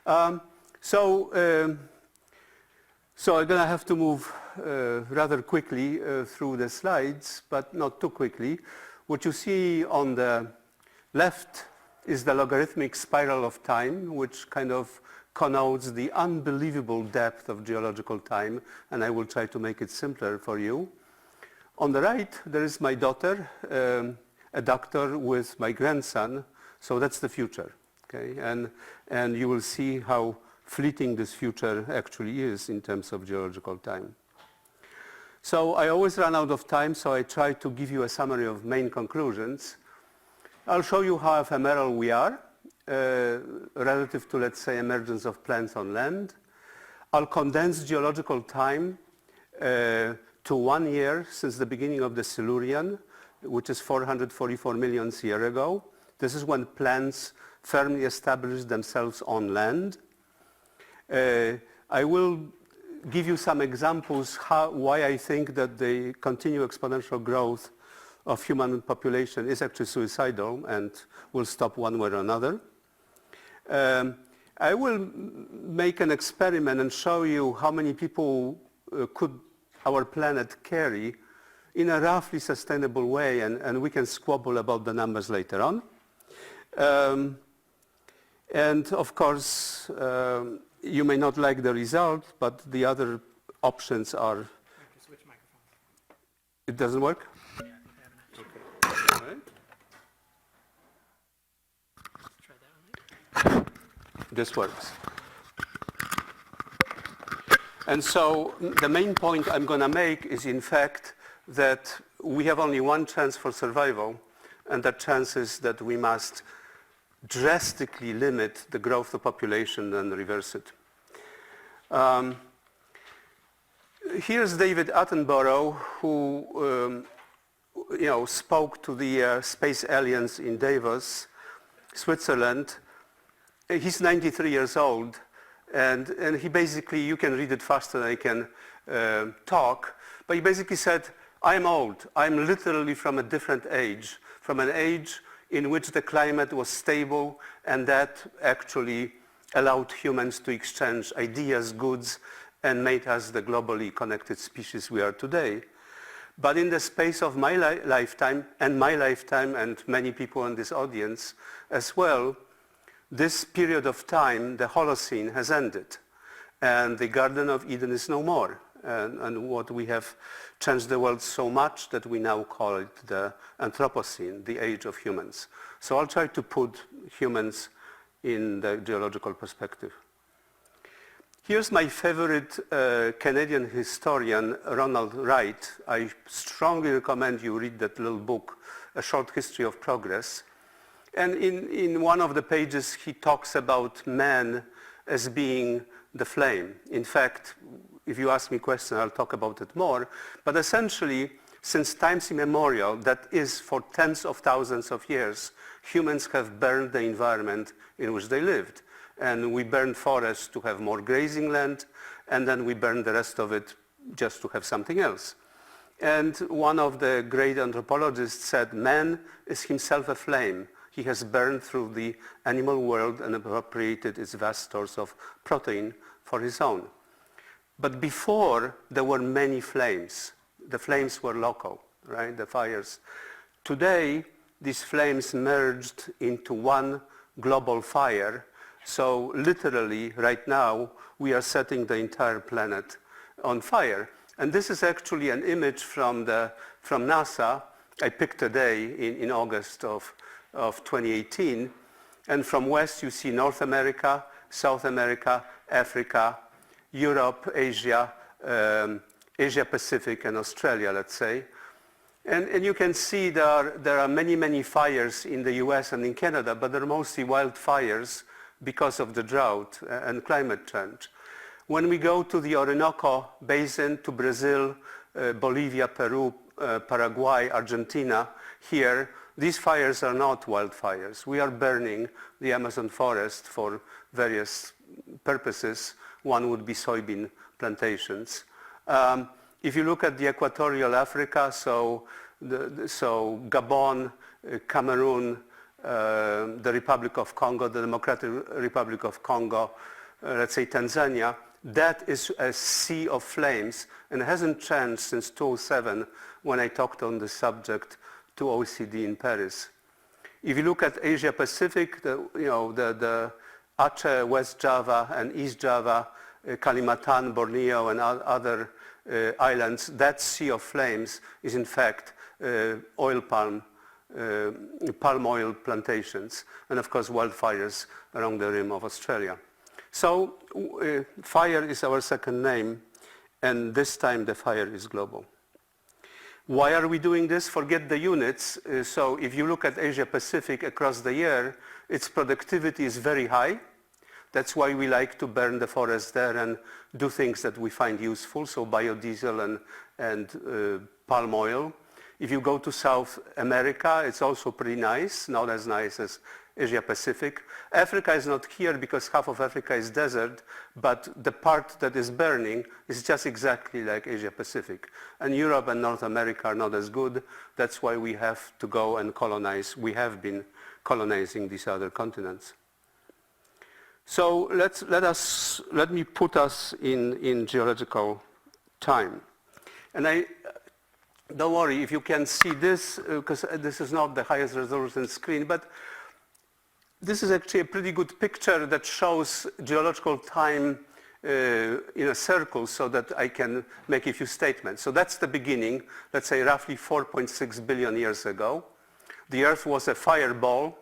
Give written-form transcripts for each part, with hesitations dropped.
So I'm going to have to move rather quickly through the slides, but not too quickly. What you see on the left is the logarithmic spiral of time, which kind of connotes the unbelievable depth of geological time, and I will try to make it simpler for you. On the right, there is my daughter, a doctor with my grandson, so that's the future, okay? And you will see how fleeting this future actually is in terms of geological time. So I always run out of time, so I try to give you a summary of main conclusions. I'll show you how ephemeral we are relative to, let's say, emergence of plants on land. I'll condense geological time to 1 year since the beginning of the Silurian, which is 444 million years ago. This is when plants firmly established themselves on land. I will give you some examples why I think that the continued exponential growth of human population is actually suicidal and will stop one way or another. I will make an experiment and show you how many people could our planet carry in a roughly sustainable way, and we can squabble about the numbers later on. And of course, you may not like the result, but the other options are... Switch microphone. It doesn't work? Yeah, I think I have an Okay. All right. Try that one. This works. And so the main point I'm going to make is, in fact, that we have only one chance for survival, and that chance is that we must drastically limit the growth of population and reverse it. Here's David Attenborough, who spoke to the space aliens in Davos, Switzerland. He's 93 years old, and he basically, you can read it faster than I can talk, but he basically said, I'm old. I'm literally from a different age, from an age in which the climate was stable, and that actually allowed humans to exchange ideas, goods, and made us the globally connected species we are today. But in the space of my lifetime, and many people in this audience as well, this period of time, the Holocene, has ended, and the Garden of Eden is no more. And what we have changed the world so much that we now call it the Anthropocene, the age of humans. So I'll try to put humans in the geological perspective. Here's my favorite Canadian historian, Ronald Wright. I strongly recommend you read that little book, A Short History of Progress. And in one of the pages, he talks about man as being the flame. In fact, if you ask me questions, I'll talk about it more. But essentially, since times immemorial, that is for tens of thousands of years, humans have burned the environment in which they lived. And we burned forests to have more grazing land, and then we burned the rest of it just to have something else. And one of the great anthropologists said, man is himself a flame. He has burned through the animal world and appropriated its vast stores of protein for his own. But before, there were many flames. The flames were local, right, the fires. Today, these flames merged into one global fire. So literally, right now, we are setting the entire planet on fire. And this is actually an image from NASA. I picked a day in August of 2018. And from west, you see North America, South America, Africa, Europe, Asia, Asia Pacific, and Australia, let's say. And you can see there are many, many fires in the US and in Canada, but they're mostly wildfires because of the drought and climate change. When we go to the Orinoco Basin, to Brazil, Bolivia, Peru, Paraguay, Argentina, here, these fires are not wildfires. We are burning the Amazon forest for various purposes. One would be soybean plantations. If you look at the equatorial Africa, so Gabon, Cameroon, the Republic of Congo, the Democratic Republic of Congo, let's say Tanzania, that is a sea of flames and hasn't changed since 2007 when I talked on the subject to OECD in Paris. If you look at Asia Pacific, the Aceh, West Java and East Java, Kalimantan, Borneo and other islands, that sea of flames is in fact palm oil plantations and of course wildfires around the rim of Australia. So fire is our second name, and this time the fire is global. Why are we doing this? Forget the units. So if you look at Asia Pacific across the year, its productivity is very high. That's why we like to burn the forest there and do things that we find useful, so biodiesel and palm oil. If you go to South America, it's also pretty nice, not as nice as Asia Pacific. Africa is not here because half of Africa is desert, but the part that is burning is just exactly like Asia Pacific. And Europe and North America are not as good. That's why we have to go and colonize. We have been colonizing these other continents. So let me put us in geological time. And don't worry if you can see this, because this is not the highest resolution screen, but this is actually a pretty good picture that shows geological time in a circle so that I can make a few statements. So that's the beginning, let's say roughly 4.6 billion years ago. The Earth was a fireball.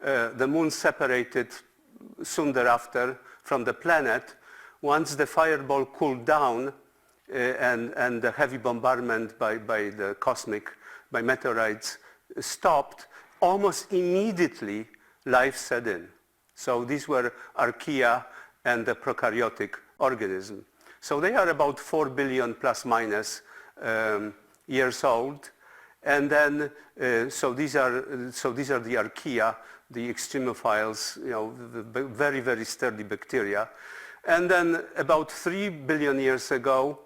The moon separated soon thereafter from the planet. Once the fireball cooled down and the heavy bombardment by meteorites stopped, almost immediately life set in. So these were archaea and the prokaryotic organism. So they are about 4 billion plus minus years old. And then, so these are the archaea, the extremophiles, the very, very sturdy bacteria. And then about 3 billion years ago,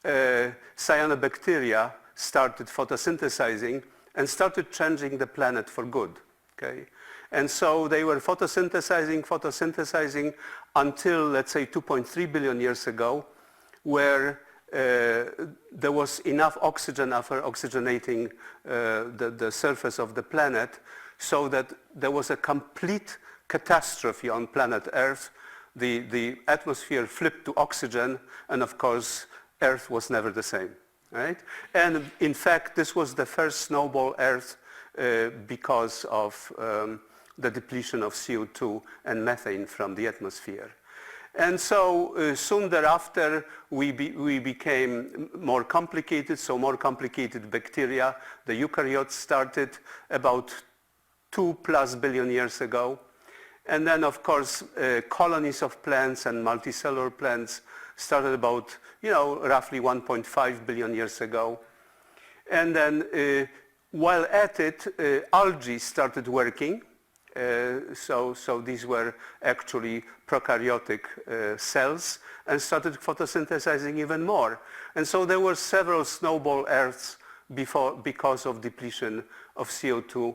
cyanobacteria started photosynthesizing and started changing the planet for good. Okay? And so they were photosynthesizing until, let's say, 2.3 billion years ago, where there was enough oxygen after oxygenating the surface of the planet, so that there was a complete catastrophe on planet Earth. The atmosphere flipped to oxygen, and of course, Earth was never the same, right? And in fact, this was the first snowball Earth because of the depletion of CO2 and methane from the atmosphere. And so soon thereafter, we became more complicated, so more complicated bacteria. The eukaryotes started about 2+ billion years ago. And then, of course, colonies of plants and multicellular plants started about, roughly 1.5 billion years ago. And then, while at it, algae started working. So these were actually prokaryotic cells and started photosynthesizing even more. And so there were several snowball Earths because of depletion of CO2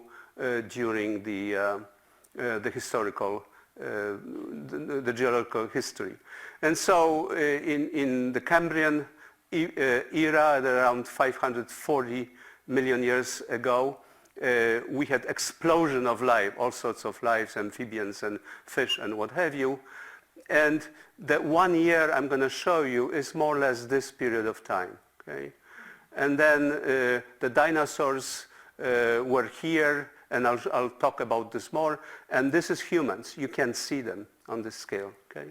during the historical, the geological history. And so in the Cambrian era, at around 540 million years ago, we had explosion of life, all sorts of lives, amphibians and fish and what have you. And the 1 year I'm going to show you is more or less this period of time. Okay? And then the dinosaurs were here, and I'll talk about this more. And this is humans. You can see them on this scale. Okay?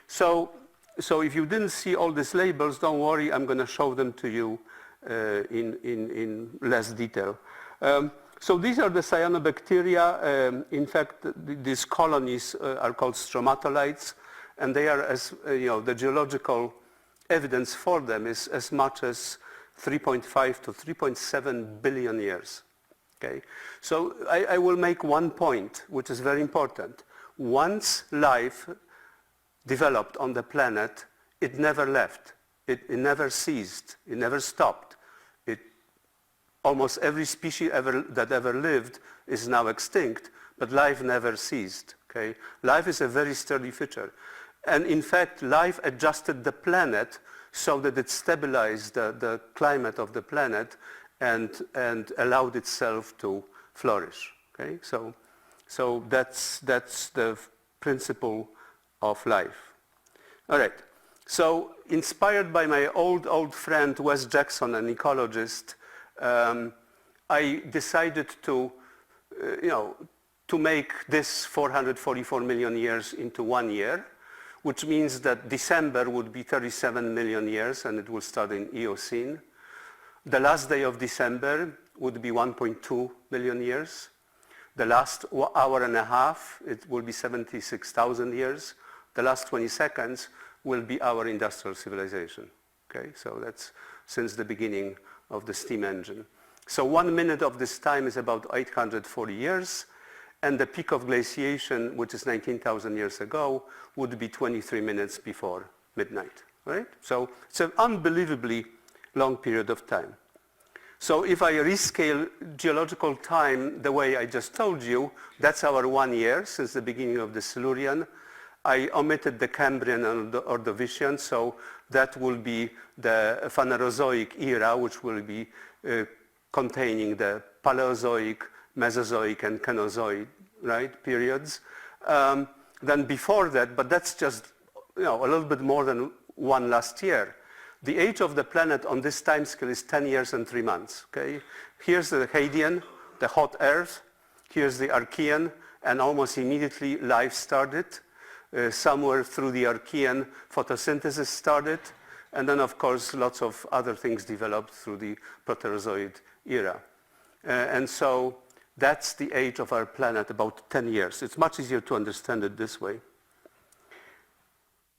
So if you didn't see all these labels, don't worry. I'm going to show them to you in less detail. So these are the cyanobacteria. In fact, these colonies are called stromatolites, and they are, as the geological evidence for them is as much as 3.5 to 3.7 billion years. Okay? So I will make one point, which is very important. Once life developed on the planet, it never left. It never ceased. It never stopped. It almost every species that ever lived is now extinct, but life never ceased. Okay? Life is a very sturdy feature. And in fact, life adjusted the planet so that it stabilized the climate of the planet and allowed itself to flourish. Okay? So that's the principle of life. All right. So inspired by my old friend Wes Jackson, an ecologist, I decided to make this 444 million years into 1 year, which means that December would be 37 million years, and it will start in Eocene. The last day of December would be 1.2 million years. The last hour and a half, it will be 76,000 years. The last 20 seconds will be our industrial civilization. Okay, so that's since the beginning of the steam engine. So 1 minute of this time is about 840 years, and the peak of glaciation, which is 19,000 years ago, would be 23 minutes before midnight, right? So it's an unbelievably long period of time. So if I rescale geological time the way I just told you, that's our 1 year since the beginning of the Silurian. I omitted the Cambrian and the Ordovician, so that will be the Phanerozoic era, which will be containing the Paleozoic, Mesozoic, and Cenozoic, right, periods. Then before that, but that's just a little bit more than one last year. The age of the planet on this time scale is 10 years and 3 months. Okay? Here's the Hadean, the hot Earth. Here's the Archean, and almost immediately life started. Somewhere through the Archean, photosynthesis started, and then of course lots of other things developed through the Proterozoic era. And so that's the age of our planet, about 10 years. It's much easier to understand it this way.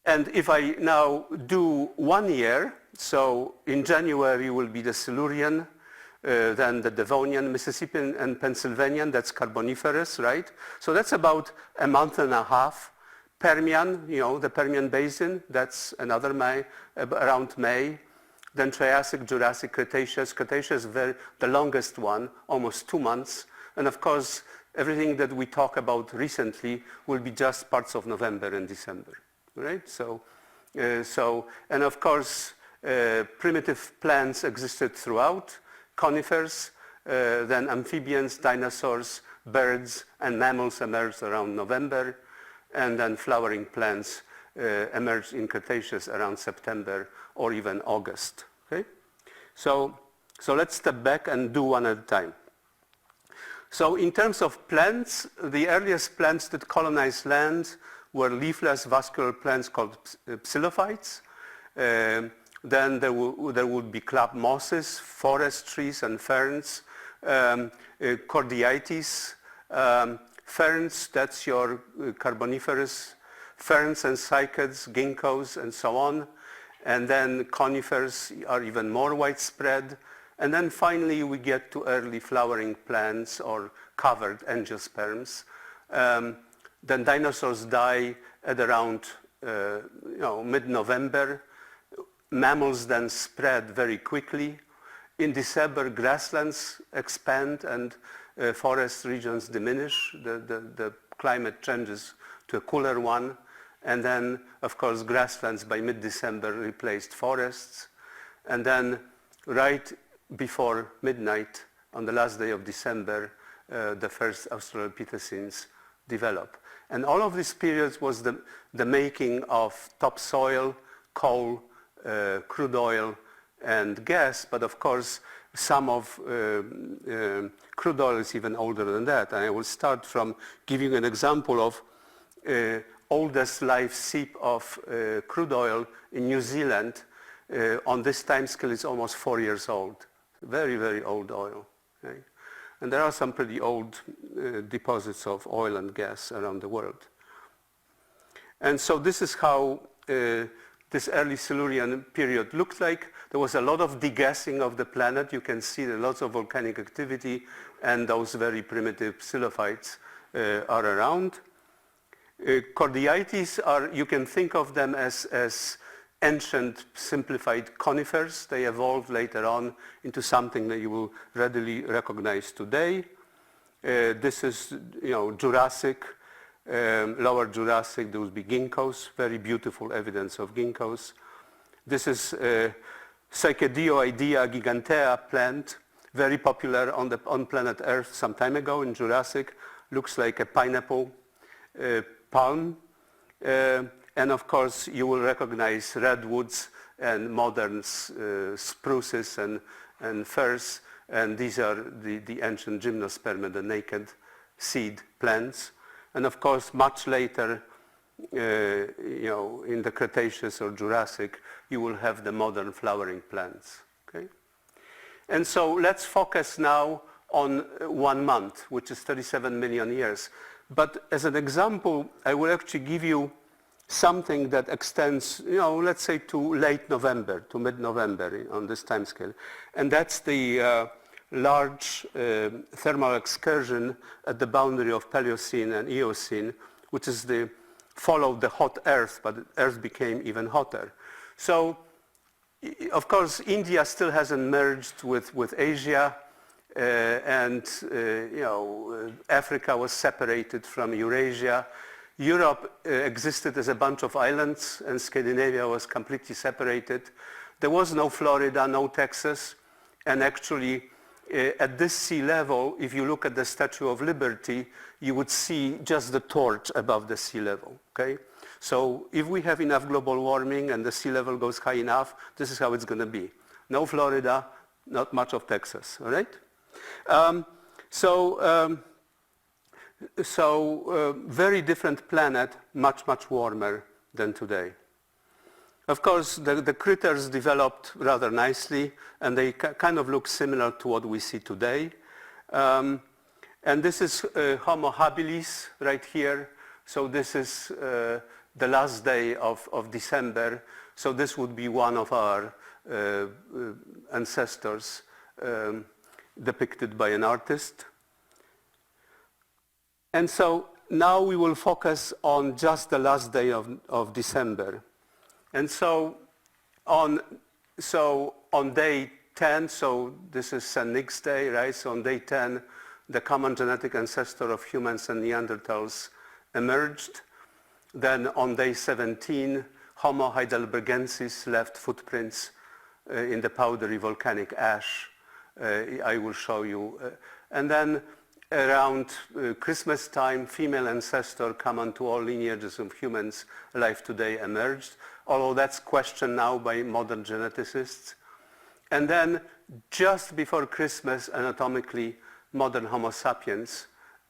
And if I now do 1 year, so in January will be the Silurian, then the Devonian, Mississippian, and Pennsylvanian, that's Carboniferous, right? So that's about a month and a half. Permian, the Permian Basin, that's another May, around May. Then Triassic, Jurassic, Cretaceous. Cretaceous is the longest one, almost 2 months. And of course, everything that we talk about recently will be just parts of November and December, right? And of course, primitive plants existed throughout, conifers, then amphibians, dinosaurs, birds, and mammals emerged around November. And then flowering plants emerged in Cretaceous around September or even August. Okay? So let's step back and do one at a time. So in terms of plants, the earliest plants that colonized land were leafless vascular plants called psilophytes. Then there would be club mosses, forest trees and ferns, Cordyites, ferns, that's your Carboniferous, ferns and cycads, ginkgos, and so on. And then conifers are even more widespread. And then finally we get to early flowering plants or covered angiosperms. Then dinosaurs die at around mid-November. Mammals then spread very quickly. In December, grasslands expand and forest regions diminish. The climate changes to a cooler one. And then, of course, grasslands by mid-December replaced forests. And then right before midnight, on the last day of December, the first Australopithecines develop. And all of these periods was the making of topsoil, coal, crude oil, and gas. But of course, some of crude oil is even older than that. And I will start from giving an example of oldest live seep of crude oil in New Zealand. On this time scale, it's almost 4 years old. Very, very old oil. Okay? And there are some pretty old deposits of oil and gas around the world. And so this is how this early Silurian period looked like. There was a lot of degassing of the planet. You can see that lots of volcanic activity and those very primitive psilophytes are around. Cordyites are, you can think of them as ancient simplified conifers. They evolved later on into something that you will readily recognize today. This is, Jurassic, lower Jurassic. There would be ginkgos, very beautiful evidence of ginkgos. This is Psychedioidea gigantea plant, very popular on planet Earth some time ago in Jurassic. Looks like a pineapple palm. And of course, you will recognize redwoods and modern spruces and firs. And these are the ancient gymnosperm, the naked seed plants. And of course, much later, in the Cretaceous or Jurassic, you will have the modern flowering plants. Okay? And so let's focus now on 1 month, which is 37 million years. But as an example, I will actually give you something that extends, let's say to late November, to mid-November on this time scale. And that's the large thermal excursion at the boundary of Paleocene and Eocene, which is followed the hot Earth, but Earth became even hotter. So, of course, India still hasn't merged with Asia, and Africa was separated from Eurasia. Europe existed as a bunch of islands, and Scandinavia was completely separated. There was no Florida, no Texas, and actually, at this sea level, if you look at the Statue of Liberty, you would see just the torch above the sea level, okay? So if we have enough global warming and the sea level goes high enough, this is how it's going to be. No Florida, not much of Texas, all right? Very different planet, much, much warmer than today. Of course, the critters developed rather nicely, and they kind of look similar to what we see today. And this is Homo habilis right here. So this is the last day of December. So this would be one of our ancestors depicted by an artist. And so now we will focus on just the last day of December. And so on day 10, so this is St. Nick's Day, right? So on day 10, the common genetic ancestor of humans and Neanderthals emerged. Then on day 17, Homo heidelbergensis left footprints in the powdery volcanic ash. I will show you. And then around Christmas time, female ancestor common to all lineages of humans alive today emerged, although that's questioned now by modern geneticists. And then just before Christmas, anatomically, modern Homo sapiens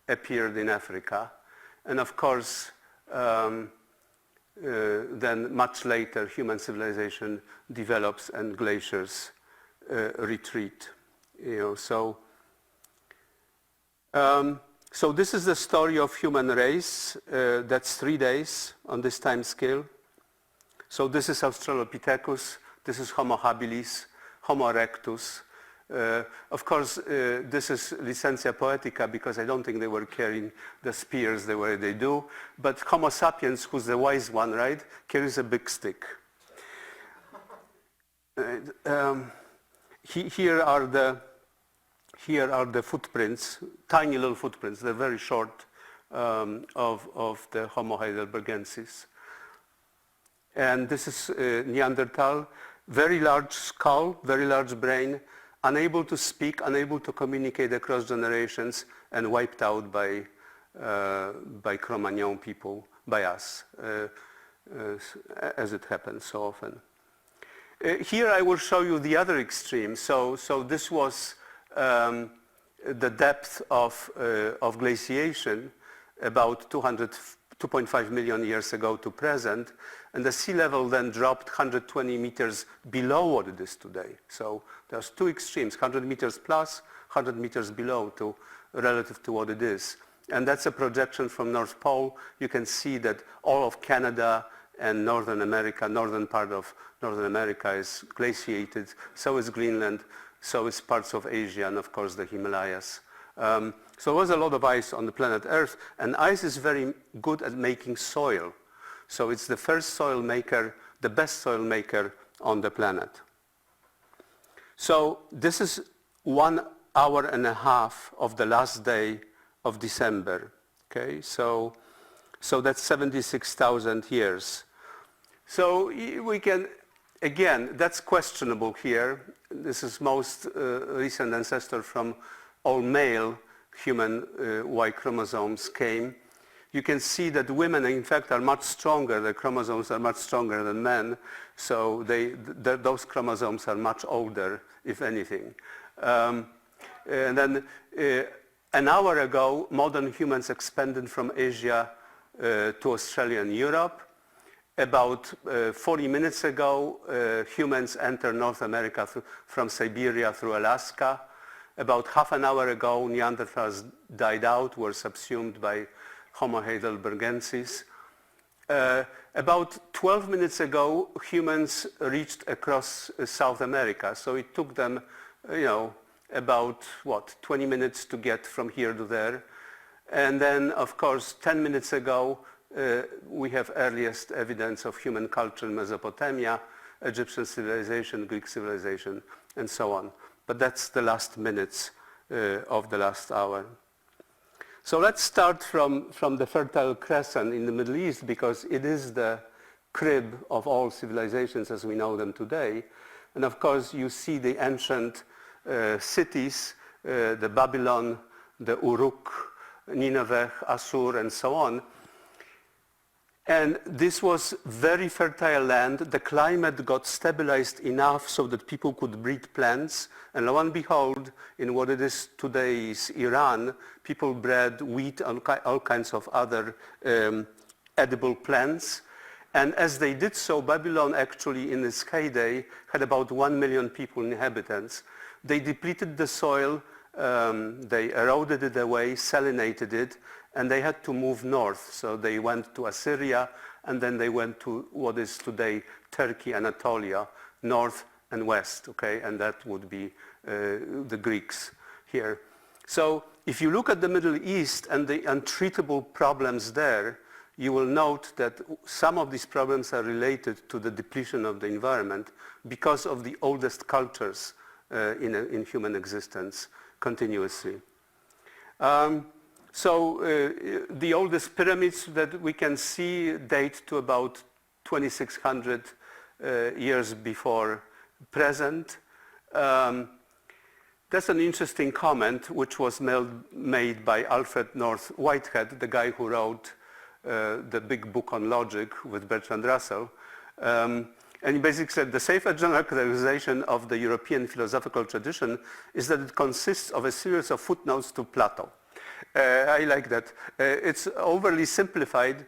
appeared in Africa. And of course, then much later, human civilization develops and glaciers retreat. So this is the story of human race. That's 3 days on this time scale. So this is Australopithecus, this is Homo habilis, Homo erectus. Of course, this is licentia poetica because I don't think they were carrying the spears the way they do. But Homo sapiens, who's the wise one, right, carries a big stick. Here are the footprints, tiny little footprints. They're very short of the Homo heidelbergensis. And this is Neanderthal, very large skull, very large brain, unable to speak, unable to communicate across generations, and wiped out by Cro-Magnon people, by us, as it happens so often. Here I will show you the other extreme. So this was the depth of glaciation about 2.5 million years ago to present, and the sea level then dropped 120 meters below what it is today. So there's two extremes, 100 meters plus, 100 meters below relative to what it is. And that's a projection from North Pole. You can see that all of Canada and Northern America, northern part of Northern America is glaciated, so is Greenland, so is parts of Asia, and of course the Himalayas. So there was a lot of ice on the planet Earth, and ice is very good at making soil. So it's the first soil maker the best soil maker on the planet. So this is 1 hour and a half of the last day of December. Okay, so that's 76,000 years. So we can, again, that's questionable here. This is most recent ancestor from all male human Y chromosomes came. You can see that women, in fact, are much stronger. The chromosomes are much stronger than men. So those chromosomes are much older, if anything. And then an hour ago, modern humans expanded from Asia to Australia and Europe. About 40 minutes ago, humans entered North America from Siberia through Alaska. About half an hour ago, Neanderthals died out, were subsumed by Homo heidelbergensis. About 12 minutes ago, humans reached across South America. So it took them, about 20 minutes to get from here to there. And then, of course, 10 minutes ago, we have earliest evidence of human culture in Mesopotamia, Egyptian civilization, Greek civilization, and so on. But that's the last minutes of the last hour. So let's start from the Fertile Crescent in the Middle East, because it is the crib of all civilizations as we know them today. And of course, you see the ancient cities, the Babylon, the Uruk, Nineveh, Assur, and so on. And this was very fertile land. The climate got stabilized enough so that people could breed plants. And lo and behold, in what it is today's Iran, people bred wheat and all kinds of other edible plants. And as they did so, Babylon actually in its heyday had about 1 million people, inhabitants. They depleted the soil, they eroded it away, salinated it, and they had to move north. So they went to Assyria, and then they went to what is today Turkey, Anatolia, north and west, okay? And that would be the Greeks here. So if you look at the Middle East and the untreatable problems there, you will note that some of these problems are related to the depletion of the environment because of the oldest cultures in human existence continuously. The oldest pyramids that we can see date to about 2,600 years before present. That's an interesting comment which was made by Alfred North Whitehead, the guy who wrote the big book on logic with Bertrand Russell. And he basically said the safer general characterization of the European philosophical tradition is that it consists of a series of footnotes to Plato. I like that. It's overly simplified,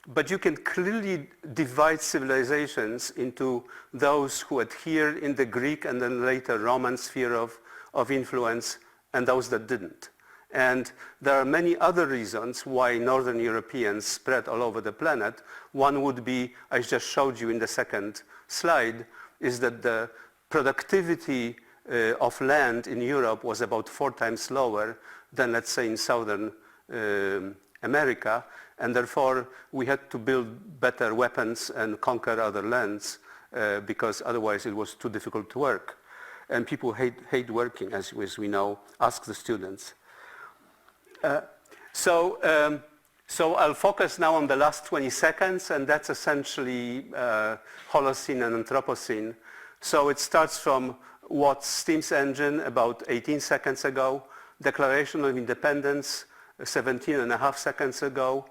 but you can clearly divide civilizations into those who adhere in the Greek and then later Roman sphere of influence and those that didn't. And there are many other reasons why Northern Europeans spread all over the planet. One would be, I just showed you in the second slide, is that the productivity of land in Europe was about 4 times lower than, let's say, in Southern America, and therefore we had to build better weapons and conquer other lands because otherwise it was too difficult to work. And people hate working, as we know. Ask the students. So I'll focus now on the last 20 seconds, and that's essentially Holocene and Anthropocene. So it starts from Watt's steam engine about 18 seconds ago, Declaration of Independence 17 and a half seconds ago.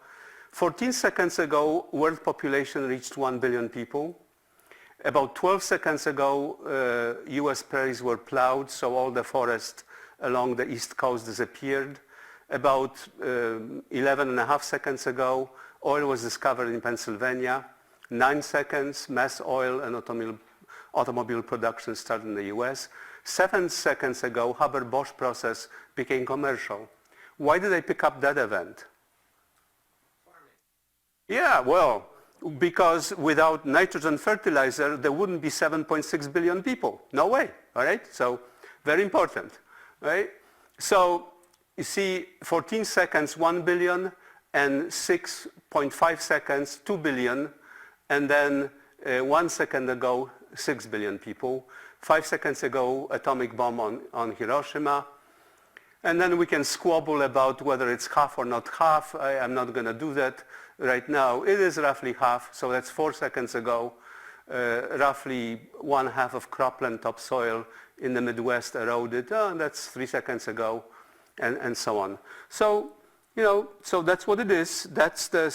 14 seconds ago, world population reached 1 billion people. About 12 seconds ago, US prairies were plowed, so all the forest along the East Coast disappeared. About 11 and a half seconds ago, oil was discovered in Pennsylvania. 9 seconds, mass oil and automobile production started in the US. 7 seconds ago, Haber-Bosch process became commercial. Why did I pick up that event? Farming. Yeah, well, because without nitrogen fertilizer, there wouldn't be 7.6 billion people. No way, all right? So very important, right? So you see 14 seconds, 1 billion, and 6.5 seconds, 2 billion, and then 1 second ago, 6 billion people. 5 seconds ago, atomic bomb on Hiroshima. And then we can squabble about whether it's half or not half. I'm not going to do that right now. It is roughly half, so that's 4 seconds ago. Roughly 1/2 of cropland topsoil in the Midwest eroded. That's 3 seconds ago, and so on. So, so that's what it is. That's the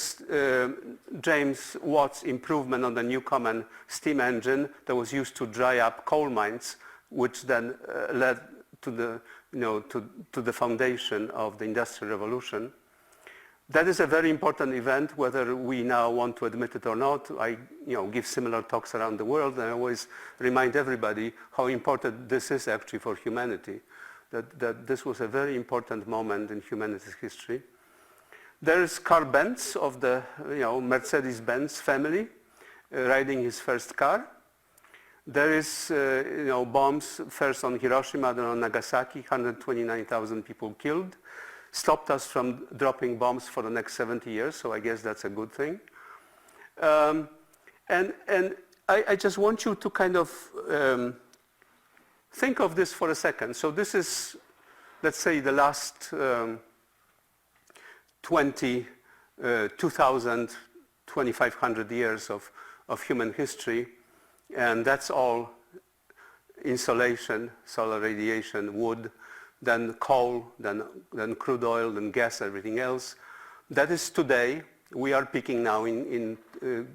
James Watt's improvement on the Newcomen steam engine that was used to dry up coal mines, which then led to the, to the foundation of the Industrial Revolution. That is a very important event, whether we now want to admit it or not. I give similar talks around the world, and I always remind everybody how important this is actually for humanity, that this was a very important moment in humanity's history. There is Carl Benz of the Mercedes-Benz family riding his first car. There is bombs first on Hiroshima, then on Nagasaki, 129,000 people killed. Stopped us from dropping bombs for the next 70 years, so I guess that's a good thing. And I just want you to kind of think of this for a second. So this is, let's say, the last 2,000, 2,500 years of human history, and that's all insulation, solar radiation, wood, then coal, then crude oil, then gas, everything else. That is today. We are peaking now in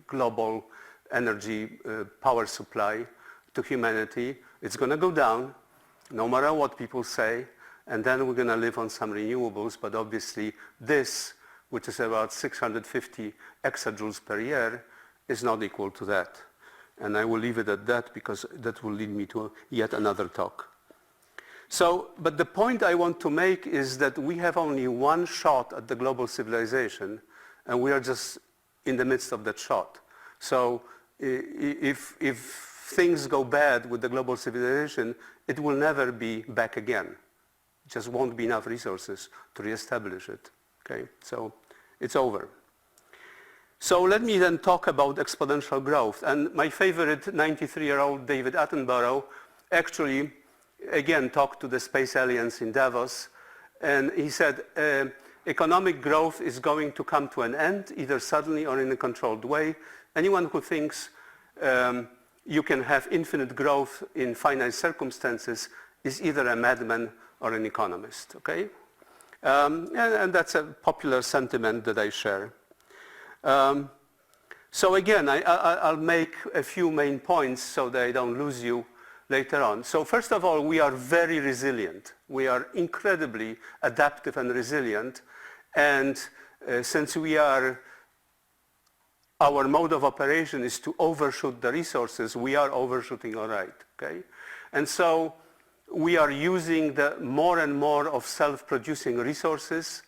global energy power supply to humanity. It's going to go down, no matter what people say, and then we're going to live on some renewables, but obviously this, which is about 650 exajoules per year, is not equal to that. And I will leave it at that because that will lead me to yet another talk. So, but the point I want to make is that we have only one shot at the global civilization, and we are just in the midst of that shot. So if things go bad with the global civilization, it will never be back again. Just won't be enough resources to reestablish it. Okay, so it's over. So let me then talk about exponential growth. And my favorite 93-year-old David Attenborough actually again talked to the space aliens in Davos, and he said economic growth is going to come to an end, either suddenly or in a controlled way. Anyone who thinks you can have infinite growth in finite circumstances is either a madman or an economist, okay? And that's a popular sentiment that I share. So again, I'll make a few main points so that I don't lose you later on. So first of all, we are very resilient. We are incredibly adaptive and resilient. And since our mode of operation is to overshoot the resources, we are overshooting all right, okay? And so we are using more and more of self-producing resources,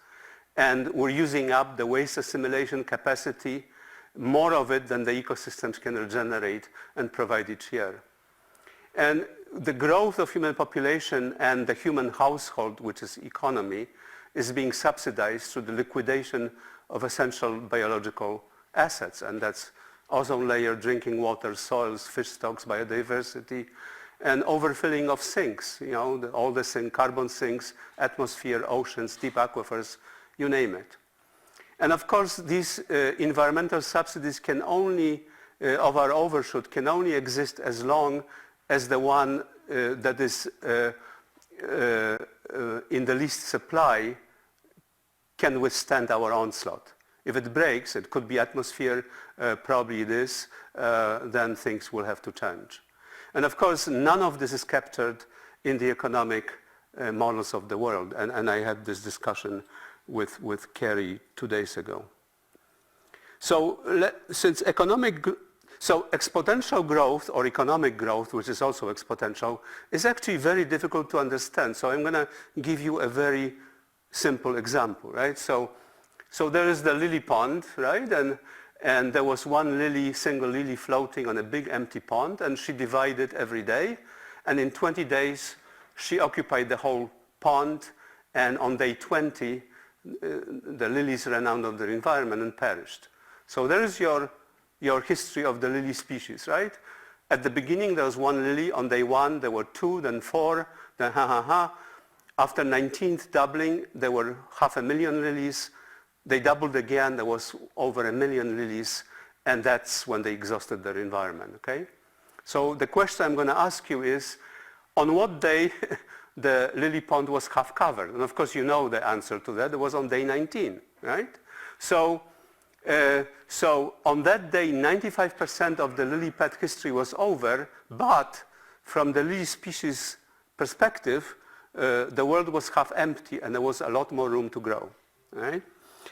and we're using up the waste assimilation capacity, more of it than the ecosystems can regenerate and provide each year. And the growth of human population and the human household, which is economy, is being subsidized through the liquidation of essential biological assets. And that's ozone layer, drinking water, soils, fish stocks, biodiversity, and overfilling of sinks, all the carbon sinks, atmosphere, oceans, deep aquifers, you name it. And of course, these environmental subsidies can only, of our overshoot, can only exist as long as the one that is in the least supply can withstand our onslaught. If it breaks, it could be atmosphere, probably it is, then things will have to change. And of course, none of this is captured in the economic models of the world. And I had this discussion with Kerry 2 days ago. So So exponential growth or economic growth, which is also exponential, is actually very difficult to understand. So I'm going to give you a very simple example, right? So there is the lily pond, right? And there was one single lily floating on a big empty pond, and she divided every day. And in 20 days, she occupied the whole pond. And on day 20, the lilies ran out of their environment and perished. So there is your your history of the lily species, right? At the beginning, there was one lily. On day one, there were 2, then 4, then After 19th doubling, there were 500,000 lilies. They doubled again. There was over 1 million lilies. And that's when they exhausted their environment, okay? So the question I'm going to ask you is, on what day the lily pond was half covered? And of course, you know the answer to that. It was on day 19, right? So on that day, 95% of the lily pad history was over, but from the lily species perspective, the world was half empty and there was a lot more room to grow, right?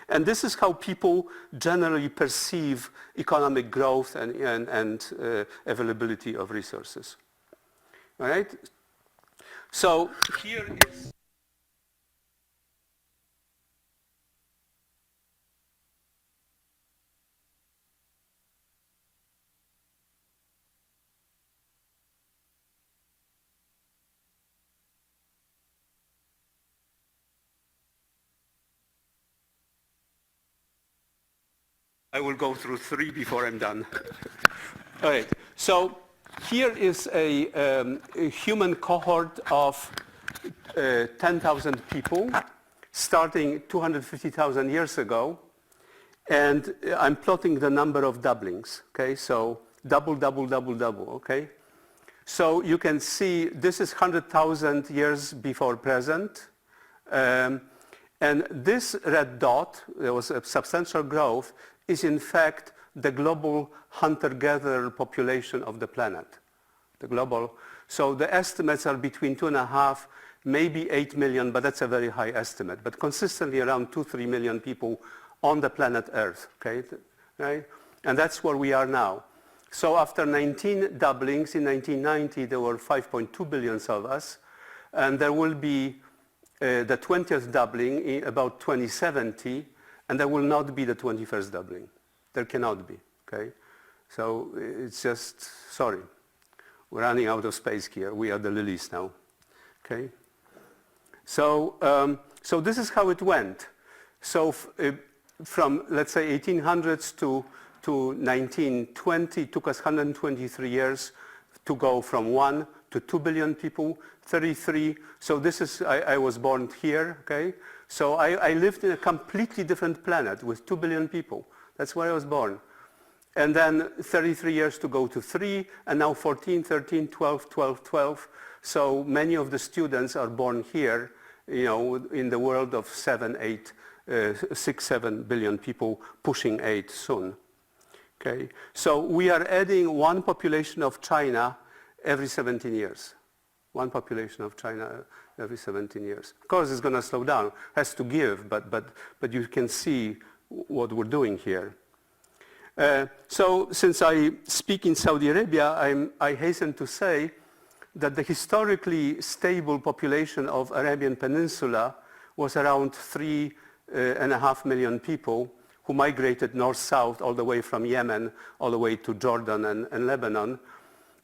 And this is how people generally perceive economic growth and availability of resources, all right? So here is I will go through 3 before I'm done. All right, so here is a human cohort of 10,000 people starting 250,000 years ago. And I'm plotting the number of doublings, okay? So double, double, double, double, okay? So you can see this is 100,000 years before present. And this red dot, there was a substantial growth, is in fact the global hunter-gatherer population of the planet. The global. So the estimates are between 2.5, maybe 8 million, but that's a very high estimate. But consistently around 2-3 million people on the planet Earth, okay? Right? And that's where we are now. So after 19 doublings in 1990, there were 5.2 billion of us. And there will be the 20th doubling in about 2070. And there will not be the 21st doubling. There cannot be, okay? So it's just, sorry. We're running out of space here. We are the lilies now, okay? So, so this is how it went. So from, let's say, 1800s to 1920, it took us 123 years to go from 1 to 2 billion people, 33. So this is, I was born here, okay? So I lived in a completely different planet with 2 billion people. That's where I was born. And then 33 years to go to 3, and now 14, 13, 12, 12, 12. So many of the students are born here, you know, in the world of 7, 8, 6, 7 billion people, pushing 8 soon. Okay? So we are adding one population of China every 17 years. One population of China every 17 years. Of course, it's going to slow down, has to give, but you can see what we're doing here. So since I speak in Saudi Arabia, I hasten to say that the historically stable population of Arabian Peninsula was around 3.5 million people who migrated north-south all the way from Yemen, all the way to Jordan and Lebanon.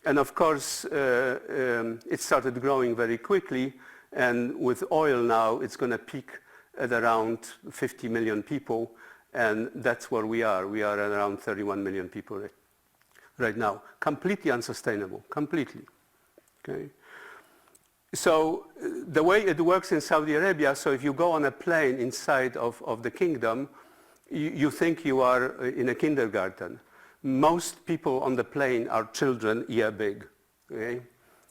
And of course, it started growing very quickly. And with oil now, it's going to peak at around 50 million people. And that's where we are. We are at around 31 million people right now. Completely unsustainable, completely. Okay? So the way it works in Saudi Arabia, so if you go on a plane inside of the kingdom, you think you are in a kindergarten. Most people on the plane are children, year big. Okay?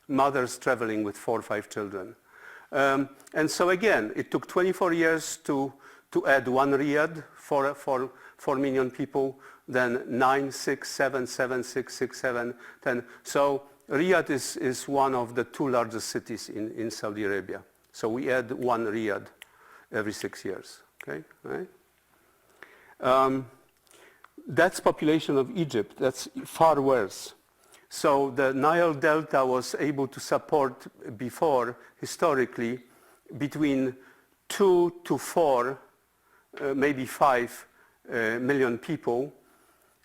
Mothers traveling with 4 or 5 children. And so again, it took 24 years to add 1 Riyadh for 4 million people, then 9, 6, 7, 7, 6, 6, 7, 10. So Riyadh is one of the 2 largest cities in Saudi Arabia. So we add 1 Riyadh every 6 years, okay? Right? That's population of Egypt. That's far worse. So the Nile Delta was able to support before, historically, between 2 to 4, maybe 5 million people.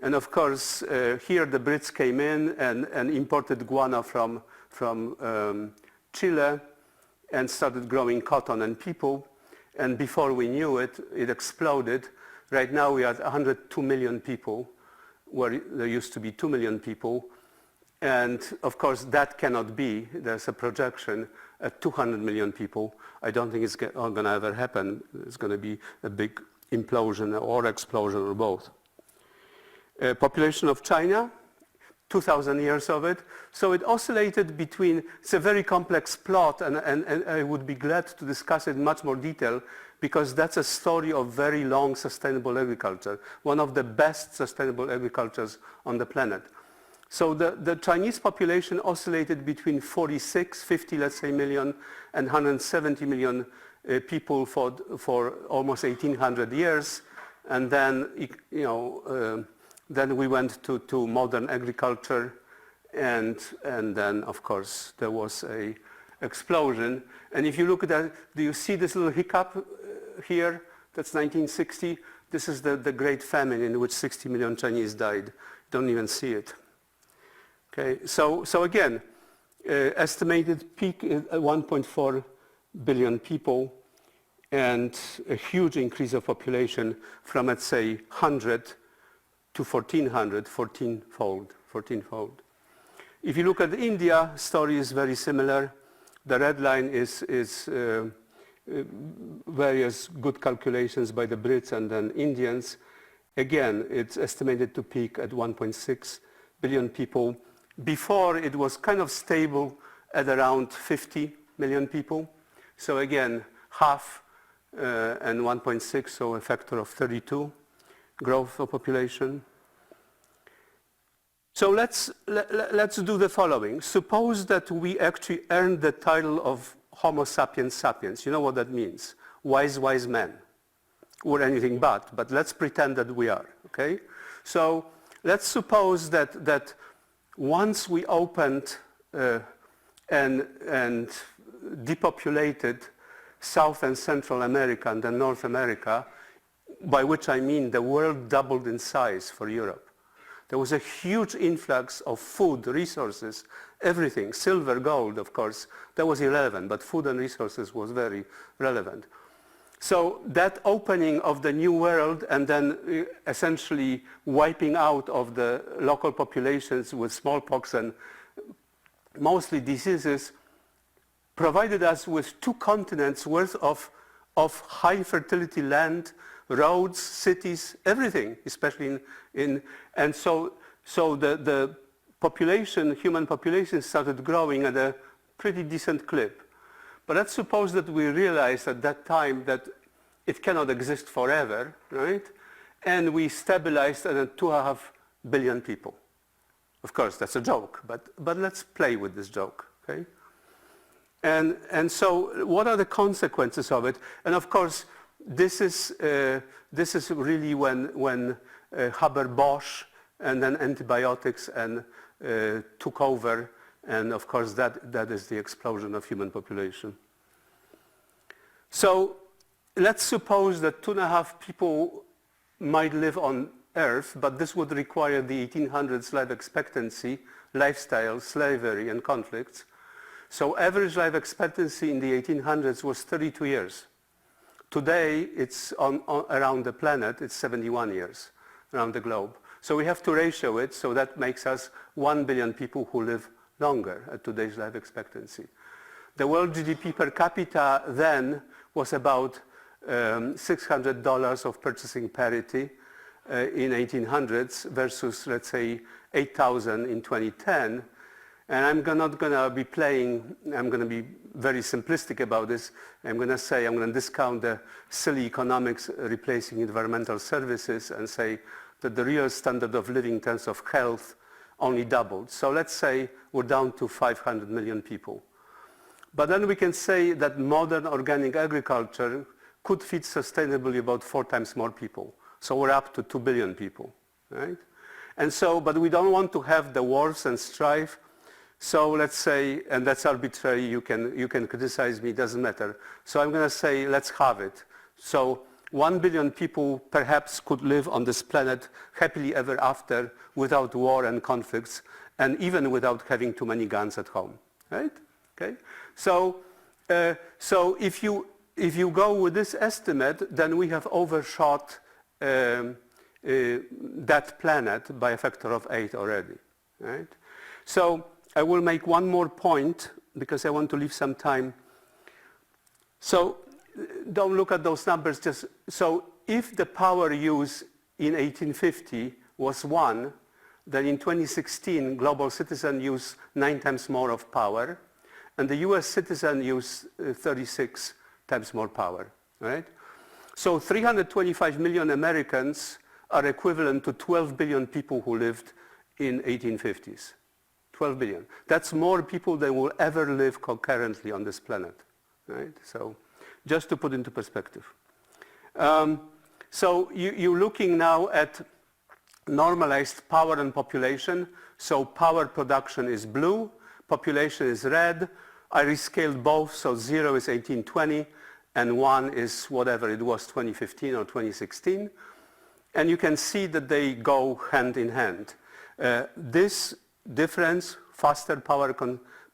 And of course, here the Brits came in and imported guano from Chile and started growing cotton and people. And before we knew it, it exploded. Right now we are at 102 million people where there used to be 2 million people. And of course, that cannot be. There's a projection at 200 million people. I don't think it's going to ever happen. It's going to be a big implosion or explosion or both. Population of China, 2,000 years of it. So it oscillated between, it's a very complex plot, and I would be glad to discuss it in much more detail, because that's a story of very long sustainable agriculture, one of the best sustainable agricultures on the planet. So the Chinese population oscillated between 46, 50, let's say, million, and 170 million people for almost 1,800 years. And then, then we went to modern agriculture, and then, of course, there was a explosion. And if you look at that, do you see this little hiccup here? That's 1960. This is the Great Famine, in which 60 million Chinese died. Don't even see it. Okay, so again, estimated peak is 1.4 billion people, and a huge increase of population from, let's say, 100 to 1,400, 14-fold. If you look at India, story is very similar. The red line is various good calculations by the Brits and then Indians. Again, it's estimated to peak at 1.6 billion people. Before, it was kind of stable at around 50 million people. So again, half and 1.6, so a factor of 32 growth of population. So let's do the following. Suppose that we actually earned the title of Homo sapiens sapiens. You know what that means? Wise men. Or anything but let's pretend that we are, okay? So let's suppose that once we opened and depopulated South and Central America and then North America, by which I mean the world doubled in size for Europe. There was a huge influx of food, resources, everything, silver, gold, of course. That was irrelevant, but food and resources was very relevant. So that opening of the new world and then essentially wiping out of the local populations with smallpox and mostly diseases provided us with 2 continents worth of high fertility land, roads, cities, everything, especially and so the population, human population started growing at a pretty decent clip. But let's suppose that we realized at that time that it cannot exist forever, right? And we stabilized at 2.5 billion people. Of course, that's a joke, but let's play with this joke, okay? And so what are the consequences of it? And of course, this is really when Haber-Bosch and then antibiotics and took over, and of course that is the explosion of human population. So let's suppose that 2.5 people might live on Earth, but this would require the 1800s life expectancy, lifestyle, slavery, and conflicts. So average life expectancy in the 1800s was 32 years. Today, it's around the planet, it's 71 years around the globe. So we have to ratio it, so that makes us 1 billion people who live longer at today's life expectancy. The world GDP per capita then was about $600 of purchasing parity in 1800s versus, let's say, 8,000 in 2010. And I'm not going to be playing, I'm going to be very simplistic about this. I'm going to discount the silly economics replacing environmental services and say that the real standard of living in terms of health only doubled. So let's say we're down to 500 million people. But then we can say that modern organic agriculture could feed sustainably about 4 times more people. So we're up to 2 billion people, right? And so, but we don't want to have the wars and strife. So let's say, and that's arbitrary, you can criticize me, it doesn't matter. So I'm going to say, let's have it. So 1 billion people perhaps could live on this planet happily ever after without war and conflicts, and even without having too many guns at home, right? Okay. So if you go with this estimate, then we have overshot that planet by a factor of 8 already, right? So I will make one more point because I want to leave some time. So don't look at those numbers. So if the power use in 1850 was 1, then in 2016 global citizen use 9 times more of power, and the US citizen use 36 times more power, right? So 325 million Americans are equivalent to 12 billion people who lived in 1850s. 12 billion. That's more people than will ever live concurrently on this planet, right? So just to put into perspective. So you're looking now at normalized power and population. So power production is blue, population is red. I rescaled both, so 0 is 1820, and 1 is whatever it was, 2015 or 2016. And you can see that they go hand in hand. This difference, faster power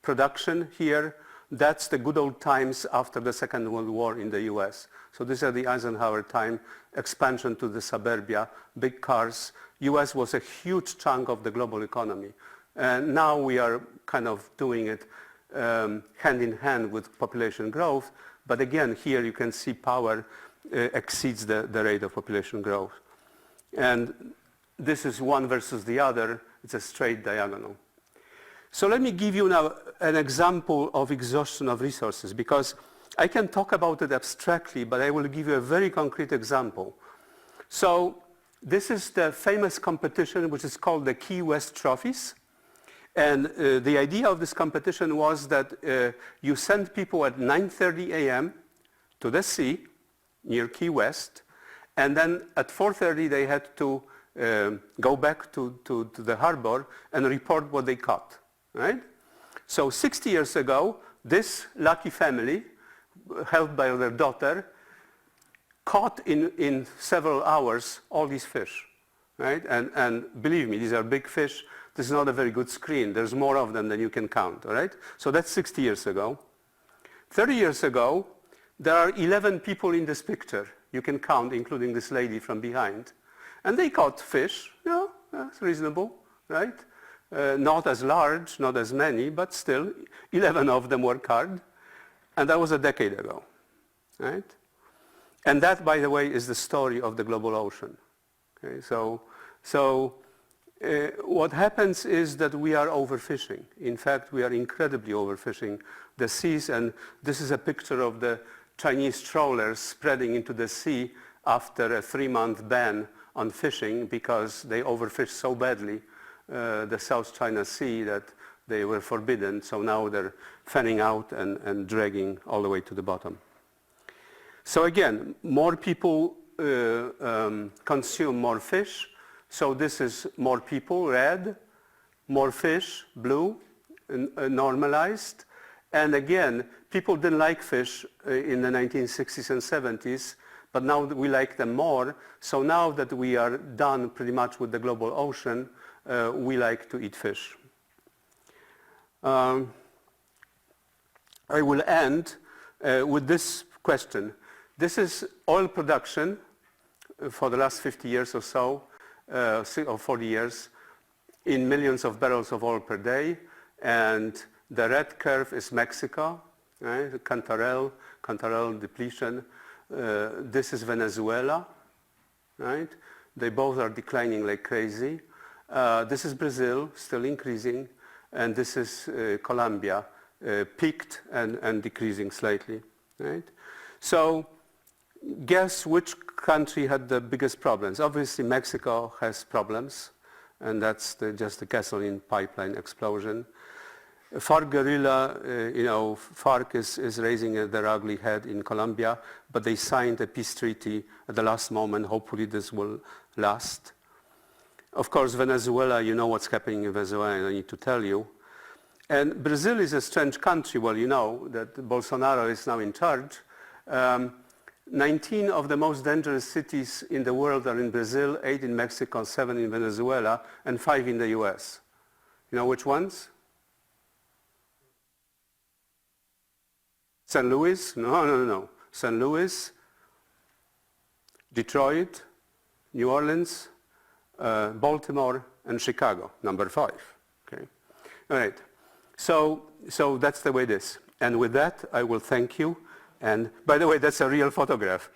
production here, that's the good old times after the Second World War in the US. So these are the Eisenhower time, expansion to the suburbia, big cars. US was a huge chunk of the global economy. And now we are kind of doing it hand in hand with population growth. But again, here you can see power exceeds the rate of population growth. And this is one versus the other. It's a straight diagonal. So let me give you now an example of exhaustion of resources, because I can talk about it abstractly, but I will give you a very concrete example. So this is the famous competition, which is called the Key West Trophies. And the idea of this competition was that you send people at 9:30 a.m. to the sea near Key West, and then at 4:30 they had to go back to the harbor and report what they caught, right? So 60 years ago, this lucky family, helped by their daughter, caught in several hours all these fish, right? And believe me, these are big fish. This is not a very good screen. There's more of them than you can count, all right? So that's 60 years ago. 30 years ago, there are 11 people in this picture. You can count, including this lady from behind. And they caught fish. Yeah, that's reasonable, right? Not as large, not as many, but still, 11 of them were caught. And that was a decade ago, right? And that, by the way, is the story of the global ocean. Okay, so what happens is that we are overfishing. In fact, we are incredibly overfishing the seas, and this is a picture of the Chinese trawlers spreading into the sea after a 3-month ban on fishing because they overfished so badly the South China Sea that they were forbidden. So now they're fanning out and dragging all the way to the bottom. So again, more people consume more fish. So this is more people, red, more fish, blue, normalized. And again, people didn't like fish in the 1960s and 70s, but now we like them more. So now that we are done pretty much with the global ocean, we like to eat fish. I will end with this question. This is oil production for the last 50 years or so, or 40 years, in millions of barrels of oil per day. And the red curve is Mexico, right? Cantarell depletion. This is Venezuela, right? They both are declining like crazy. This is Brazil, still increasing. And this is Colombia, peaked and decreasing slightly, right? So guess which country had the biggest problems? Obviously, Mexico has problems, and that's just the gasoline pipeline explosion. FARC guerrilla, FARC is raising their ugly head in Colombia, but they signed a peace treaty at the last moment. Hopefully this will last. Of course, Venezuela, you know what's happening in Venezuela, I don't need to tell you. And Brazil is a strange country. Well, you know that Bolsonaro is now in charge. 19 of the most dangerous cities in the world are in Brazil, 8 in Mexico, 7 in Venezuela, and 5 in the US. You know which ones? St. Louis? No. St. Louis, Detroit, New Orleans, Baltimore, and Chicago, number 5. Okay. All right. So that's the way it is. And with that, I will thank you. And by the way, that's a real photograph.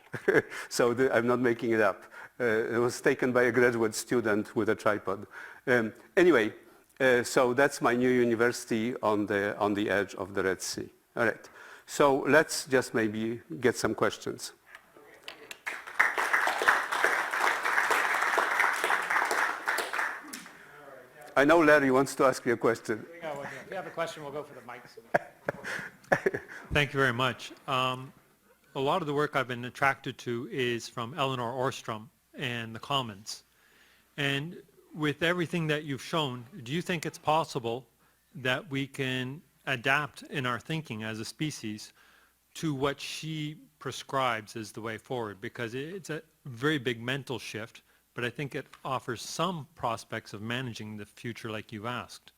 So I'm not making it up. It was taken by a graduate student with a tripod. Anyway, so that's my new university on the edge of the Red Sea. All right. So let's just maybe get some questions. I know Larry wants to ask you a question. If you have a question, we'll go for the mics. Thank you very much. A lot of the work I've been attracted to is from Eleanor Ostrom and the Commons. And with everything that you've shown, do you think it's possible that we can adapt in our thinking as a species to what she prescribes as the way forward? Because it's a very big mental shift, but I think it offers some prospects of managing the future like you've asked.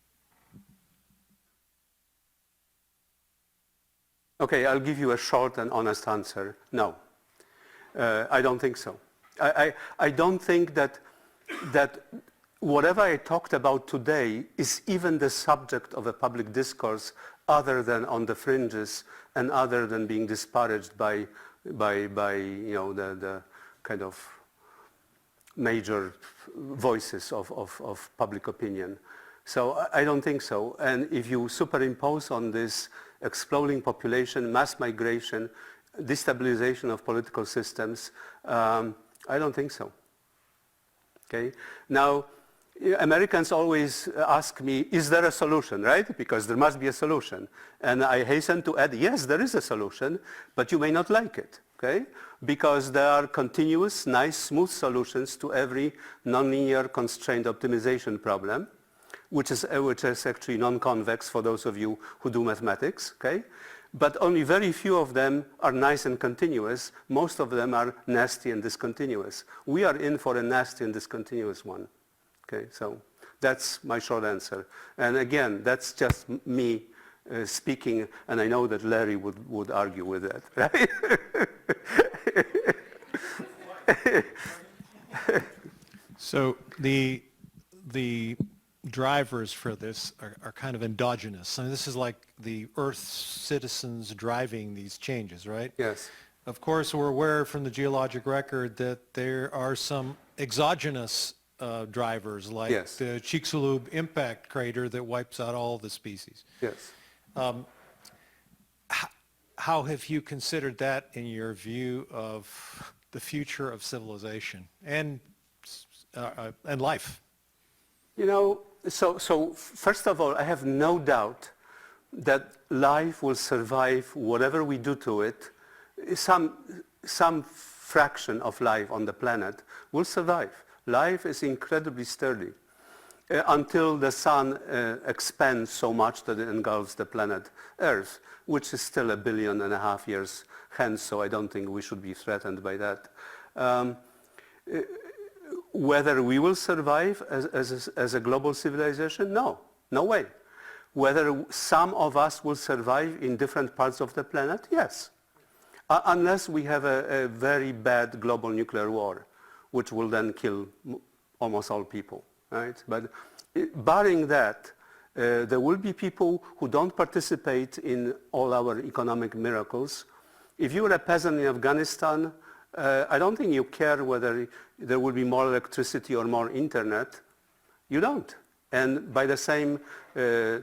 Okay, I'll give you a short and honest answer. No, I don't think so. I don't think that whatever I talked about today is even the subject of a public discourse other than on the fringes and other than being disparaged by the kind of major voices of public opinion. So I don't think so. And if you superimpose on this exploding population, mass migration, destabilization of political systems, I don't think so. Okay? Now, Americans always ask me, is there a solution, right? Because there must be a solution. And I hasten to add, yes, there is a solution, but you may not like it, okay? Because there are continuous, nice, smooth solutions to every nonlinear constraint optimization problem, which is actually non-convex for those of you who do mathematics, okay? But only very few of them are nice and continuous. Most of them are nasty and discontinuous. We are in for a nasty and discontinuous one. Okay, so that's my short answer. And again, that's just me speaking, and I know that Larry would argue with that, right? So the drivers for this are kind of endogenous. I mean, this is like the Earth's citizens driving these changes, right? Yes. Of course, we're aware from the geologic record that there are some exogenous drivers, like yes. the Chicxulub impact crater that wipes out all the species. Yes. How have you considered that in your view of the future of civilization and life? You know, so first of all, I have no doubt that life will survive whatever we do to it. Some fraction of life on the planet will survive. Life is incredibly sturdy until the sun expands so much that it engulfs the planet Earth, which is still 1.5 billion years hence, so I don't think we should be threatened by that. Whether we will survive as a global civilization? No, no way. Whether some of us will survive in different parts of the planet? Yes. Unless we have a very bad global nuclear war, which will then kill almost all people, right? But barring that, there will be people who don't participate in all our economic miracles. If you were a peasant in Afghanistan, I don't think you care whether there will be more electricity or more internet. You don't. And by the same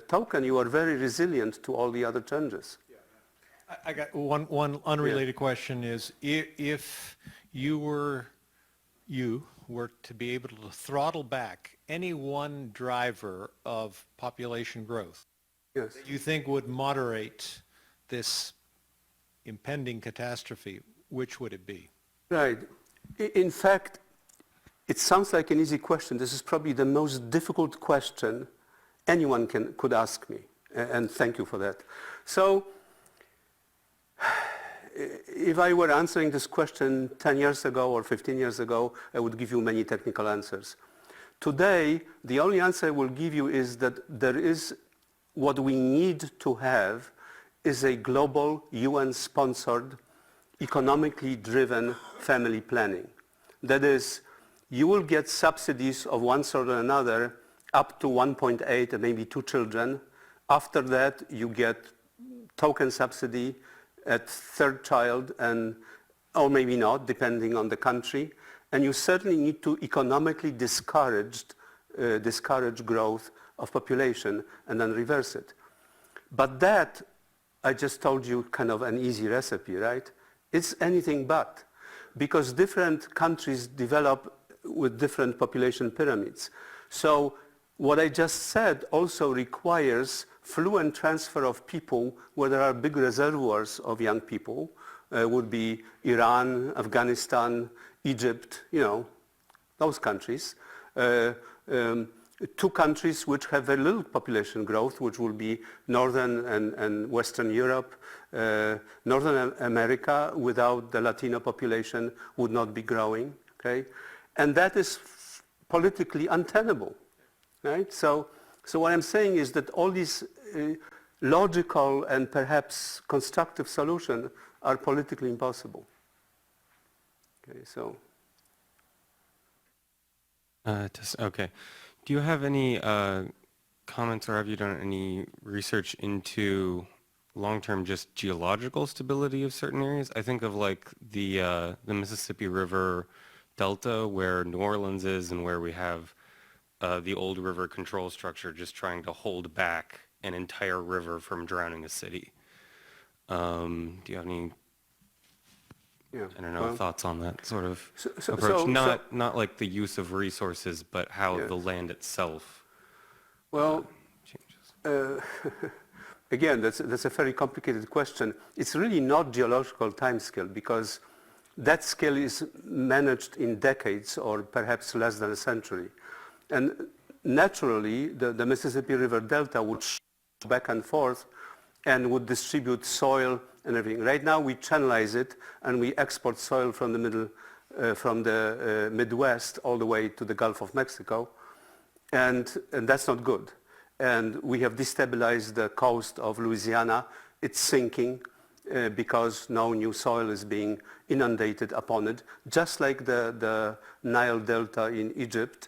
token, you are very resilient to all the other changes. I got one unrelated question is, if you were to be able to throttle back any one driver of population growth, yes, that you think would moderate this impending catastrophe, which would it be? Right. In fact, it sounds like an easy question. This is probably the most difficult question anyone could ask me, and thank you for that. So, if I were answering this question 10 years ago or 15 years ago, I would give you many technical answers. Today, the only answer I will give you is that there is what we need to have is a global UN-sponsored, economically driven family planning. That is, you will get subsidies of one sort or another up to 1.8 and maybe 2 children. After that, you get token subsidy at 3rd child, or maybe not, depending on the country. And you certainly need to economically discourage growth of population and then reverse it. But that, I just told you, kind of an easy recipe, right? It's anything but, because different countries develop with different population pyramids. So what I just said also requires fluent transfer of people where there are big reservoirs of young people, would be Iran, Afghanistan, Egypt, those countries. 2 countries which have very little population growth, which will be Northern and Western Europe. Northern America without the Latino population would not be growing, okay? And that is politically untenable, right? So what I'm saying is that all these logical and perhaps constructive solutions are politically impossible. Okay, so. Okay. Do you have any comments, or have you done any research into long-term just geological stability of certain areas? I think of like the Mississippi River Delta, where New Orleans is, and where we have the old river control structure just trying to hold back an entire river from drowning a city. Do you have any, I don't know, thoughts on that sort of approach? Not like the use of resources, but how the land itself changes. Again, that's a very complicated question. It's really not geological timescale, because that scale is managed in decades or perhaps less than a century. And naturally, the Mississippi River Delta would back and forth and would distribute soil and everything. Right now, we channelize it and we export soil from the Midwest all the way to the Gulf of Mexico, and that's not good. And we have destabilized the coast of Louisiana. It's sinking because no new soil is being inundated upon it, just like the Nile Delta in Egypt.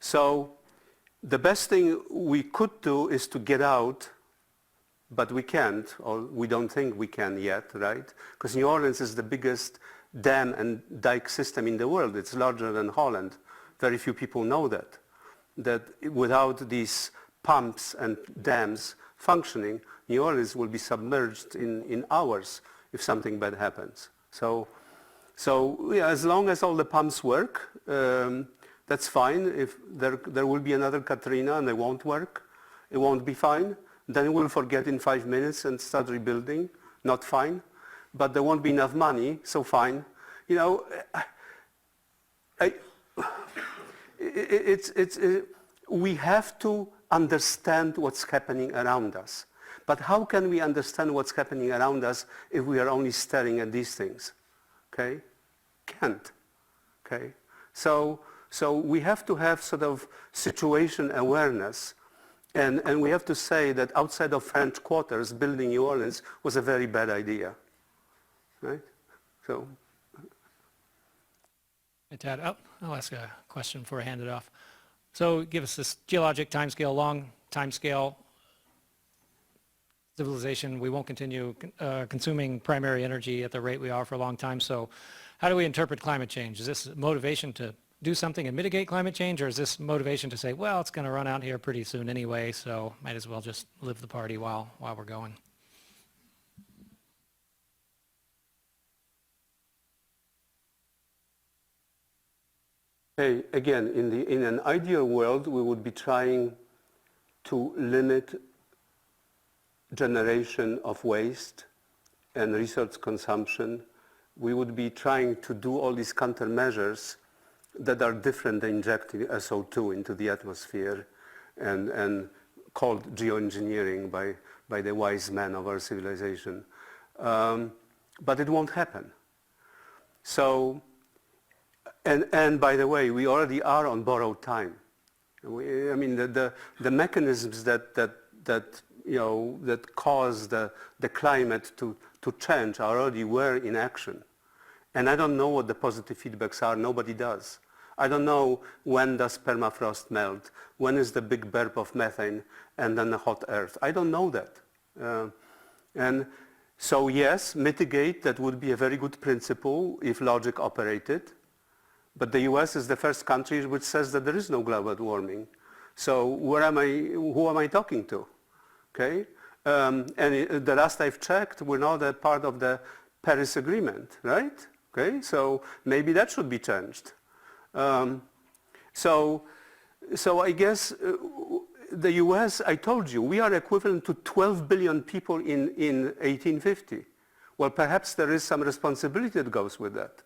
So the best thing we could do is to get out, but we can't, or we don't think we can yet, right? Because New Orleans is the biggest dam and dike system in the world. It's larger than Holland. Very few people know that without these pumps and dams functioning, New Orleans will be submerged in hours if something bad happens. So yeah, as long as all the pumps work, that's fine. If there will be another Katrina and they won't work, it won't be fine. Then we'll forget in 5 minutes and start rebuilding. Not fine. But there won't be enough money, so fine. We have to understand what's happening around us. But how can we understand what's happening around us if we are only staring at these things? Okay? Can't. Okay? So we have to have sort of situation awareness, and we have to say that outside of French quarters, building New Orleans was a very bad idea. Right? So. Hey, Tad, I'll ask a question before I hand it off. So give us this geologic timescale, long timescale civilization. We won't continue consuming primary energy at the rate we are for a long time. So how do we interpret climate change? Is this motivation to do something and mitigate climate change, or is this motivation to say, well, it's going to run out here pretty soon anyway, so might as well just live the party while we're going? Hey, again, in an ideal world, we would be trying to limit generation of waste and resource consumption. We would be trying to do all these countermeasures that are different than injecting SO2 into the atmosphere and called geoengineering by the wise men of our civilization. But it won't happen. So, and by the way, we already are on borrowed time. The mechanisms that cause the climate to change already were in action. And I don't know what the positive feedbacks are. Nobody does. I don't know when does permafrost melt, when is the big burp of methane, and then the hot earth. I don't know that. And so yes, mitigate, that would be a very good principle if logic operated. But the US is the first country which says that there is no global warming. So who am I talking to? Okay? And the last I've checked, we're not a part of the Paris Agreement, right? Okay, so maybe that should be changed. So I guess the US, I told you, we are equivalent to 12 billion people in 1850. Well, perhaps there is some responsibility that goes with that.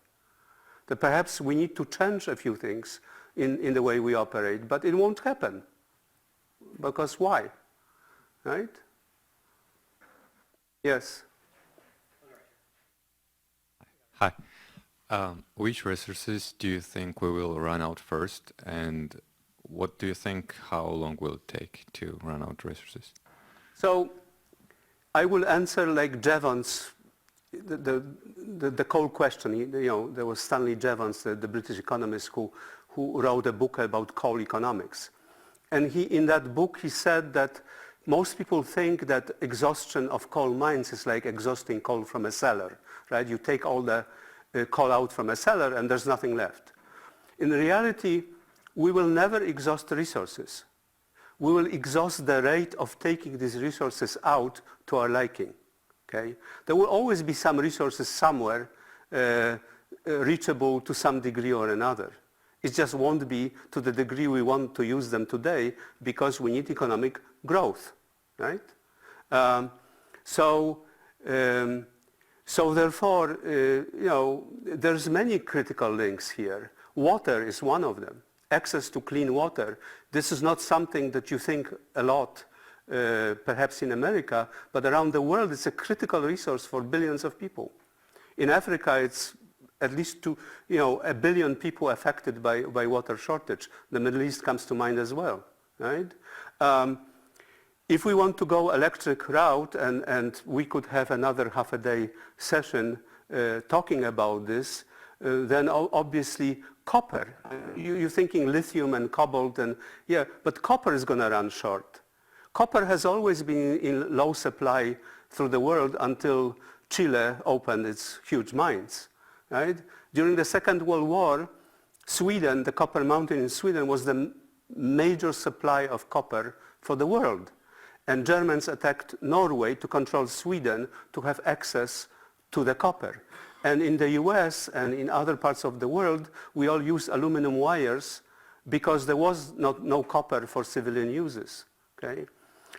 That perhaps we need to change a few things in the way we operate, but it won't happen. Because why? Right? Yes. Hi. Which resources do you think we will run out first, and what do you think, how long will it take to run out resources? So I will answer like Jevons, the coal question. You know, there was Stanley Jevons, the British economist who wrote a book about coal economics. And in that book, he said that most people think that exhaustion of coal mines is like exhausting coal from a cellar, right? You take all the coal out from a cellar and there's nothing left. In reality, we will never exhaust the resources. We will exhaust the rate of taking these resources out to our liking, okay? There will always be some resources somewhere reachable to some degree or another. It just won't be to the degree we want to use them today because we need economic growth, right? So therefore, you know, there's many critical links here. Water is one of them. Access to clean water. This is not something that you think a lot, perhaps in America, but around the world it's a critical resource for billions of people. In Africa, it's at least 1 billion people affected by water shortage. The Middle East comes to mind as well, right? If we want to go electric route, and we could have another half a day session talking about this, then obviously copper. You're thinking lithium and cobalt, and yeah, but copper is going to run short. Copper has always been in low supply through the world until Chile opened its huge mines, right? During the Second World War, Sweden, the copper mountain in Sweden, was the major supply of copper for the world. And Germans attacked Norway to control Sweden to have access to the copper. And in the US and in other parts of the world, we all use aluminum wires because there was no copper for civilian uses, okay?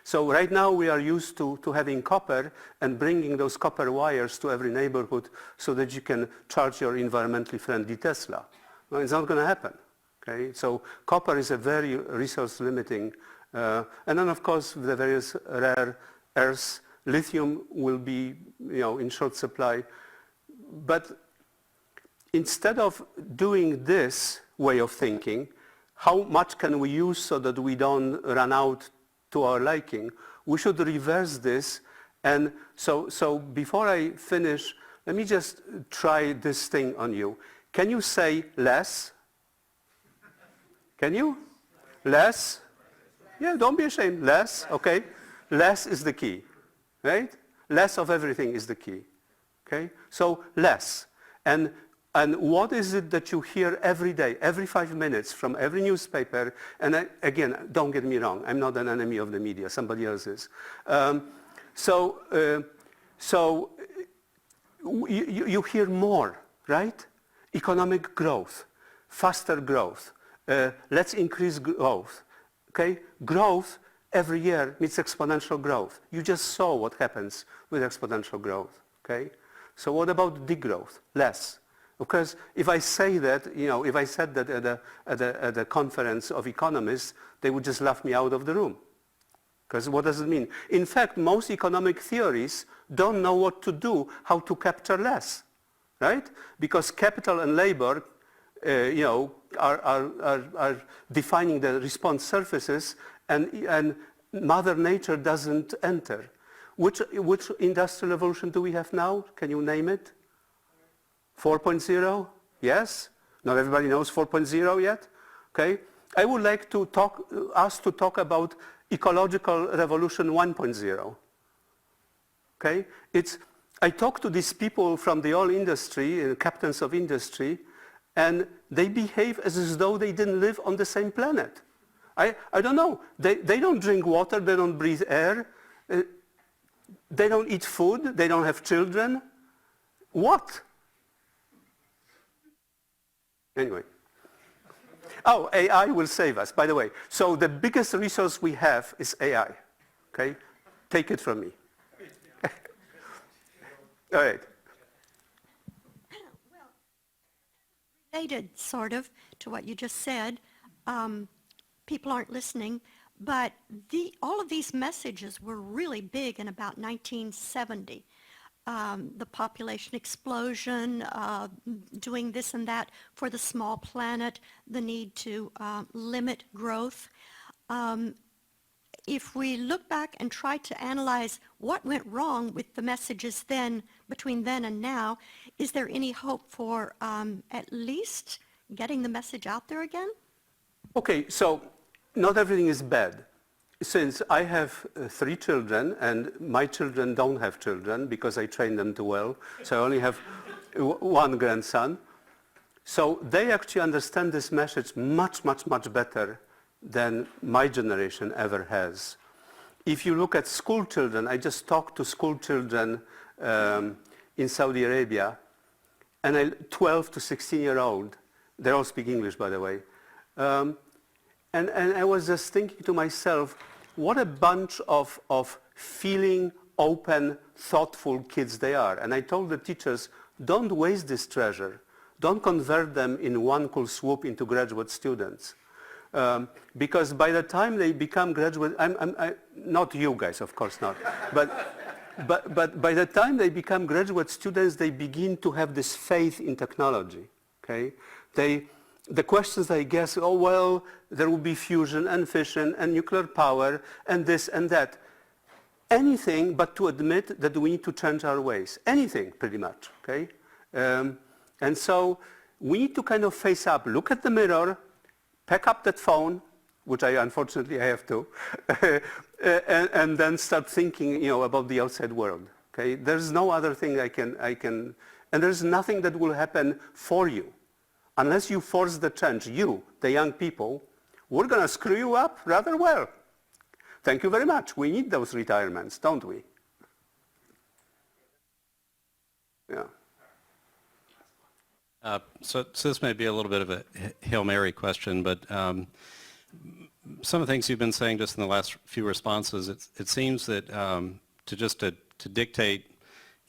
So right now we are used to having copper and bringing those copper wires to every neighborhood so that you can charge your environmentally friendly Tesla. Well, it's not going to happen, okay? So copper is a very resource limiting. And then of course the various rare earths, lithium will be in short supply. But instead of doing this way of thinking, how much can we use so that we don't run out to our liking? We should reverse this. And so before I finish, let me just try this thing on you. Can you say less? Can you? Less? Yeah, don't be ashamed. Less, okay? Less is the key, right? Less of everything is the key. Okay? So less. And what is it that you hear every day, every 5 minutes from every newspaper? And again, don't get me wrong, I'm not an enemy of the media, somebody else is. You hear more, right? Economic growth, faster growth. Let's increase growth. Okay? Growth every year means exponential growth. You just saw what happens with exponential growth. Okay? So what about degrowth? Less. Because if I say that, if I said that at a conference of economists, they would just laugh me out of the room. Because what does it mean? In fact, most economic theories don't know what to do, how to capture less, right? Because capital and labor, are defining the response surfaces, and Mother Nature doesn't enter. Which industrial revolution do we have now? Can you name it? 4.0? Yes? Not everybody knows 4.0 yet? Okay. I would like to us to talk about ecological revolution 1.0. Okay. I talk to these people from the oil industry, captains of industry, and they behave as though they didn't live on the same planet. I don't know. They don't drink water, they don't breathe air, they don't eat food, they don't have children. What? Anyway. Oh, AI will save us, by the way. So the biggest resource we have is AI. Okay? Take it from me. All right. Well, related sort of to what you just said, people aren't listening, but all of these messages were really big in about 1970. The population explosion, doing this and that for the small planet, the need to limit growth. If we look back and try to analyze what went wrong with the messages then, between then and now, is there any hope for at least getting the message out there again? Okay, so not everything is bad. Since I have 3 children, and my children don't have children because I trained them too well, so I only have 1 grandson. So they actually understand this message much, much, much better than my generation ever has. If you look at school children, I just talked to school children in Saudi Arabia, and 12 to 16-year-old, they all speak English, by the way, and I was just thinking to myself, what a bunch of feeling, open, thoughtful kids they are. And I told the teachers, don't waste this treasure. Don't convert them in one cool swoop into graduate students. Because by the time they become graduate, not you guys, of course not, but by the time they become graduate students, they begin to have this faith in technology, okay? The questions I guess, oh well, there will be fusion and fission and nuclear power and this and that. Anything but to admit that we need to change our ways. Anything, pretty much, okay? And so we need to kind of face up, look at the mirror, pack up that phone, which unfortunately I have to, and then start thinking, about the outside world, okay? There's no other thing I can, and there's nothing that will happen for you. Unless you force the change, you, the young people, we're going to screw you up rather well. Thank you very much. We need those retirements, don't we? Yeah. So this may be a little bit of a Hail Mary question, but some of the things you've been saying just in the last few responses, it seems that to dictate,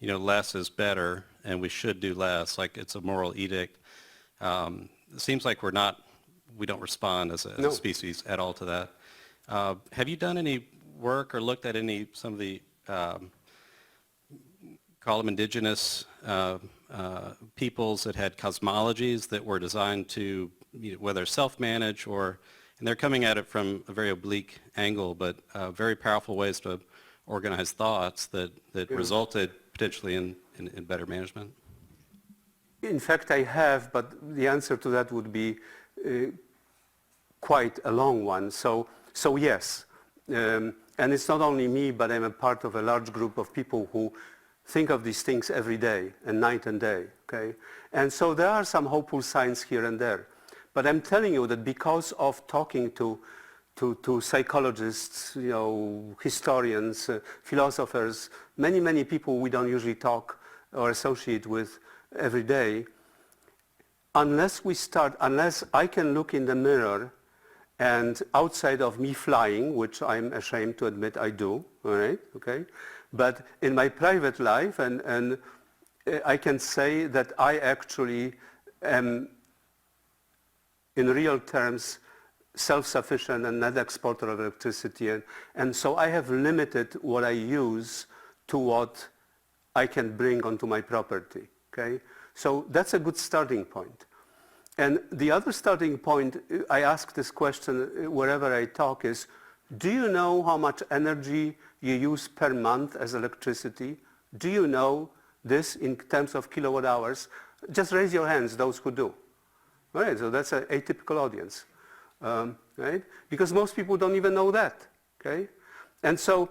less is better and we should do less, like it's a moral edict. It seems like we don't respond as a species at all to that. Have you done any work or looked at some of the, call them indigenous peoples that had cosmologies that were designed to, whether self-manage and they're coming at it from a very oblique angle, but very powerful ways to organize thoughts that resulted potentially in better management? In fact, I have, but the answer to that would be quite a long one. So yes, and it's not only me, but I'm a part of a large group of people who think of these things every day and night and day, okay? And so there are some hopeful signs here and there. But I'm telling you that because of talking to psychologists, historians, philosophers, many people we don't usually talk or associate with every day, unless I can look in the mirror and outside of me flying, which I'm ashamed to admit I do, all right, okay? But in my private life, and I can say that I actually am, in real terms, self-sufficient and net exporter of electricity. And so I have limited what I use to what I can bring onto my property, okay? So that's a good starting point. And the other starting point, I ask this question wherever I talk, is, do you know how much energy you use per month as electricity? Do you know this in terms of kilowatt hours? Just raise your hands, those who do. All right, so that's an atypical audience, right? Because most people don't even know that, okay? And so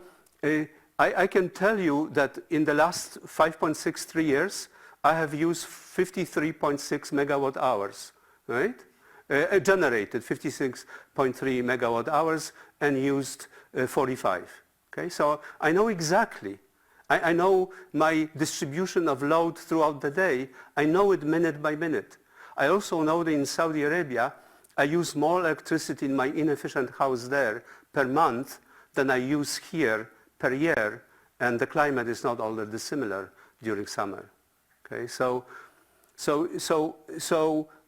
I can tell you that in the last 5.63 years, I have used 53.6 megawatt hours, right? Generated 56.3 megawatt hours and used 45, okay? So I know exactly. I know my distribution of load throughout the day. I know it minute by minute. I also know that in Saudi Arabia, I use more electricity in my inefficient house there per month than I use here per year, and the climate is not all that dissimilar during summer. Okay, so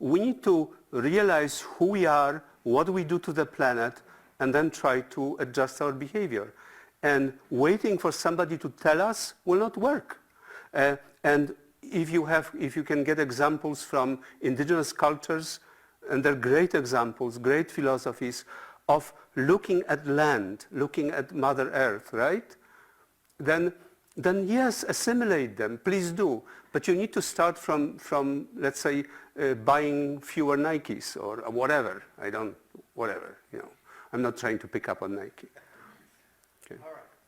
we need to realize who we are, what we do to the planet, and then try to adjust our behavior. And waiting for somebody to tell us will not work. And if you can get examples from indigenous cultures, and they're great examples, great philosophies of looking at land, looking at Mother Earth, right? Then yes, assimilate them, please do. But you need to start from let's say, buying fewer Nikes or whatever. Whatever, you know. I'm not trying to pick up on Nike. Okay.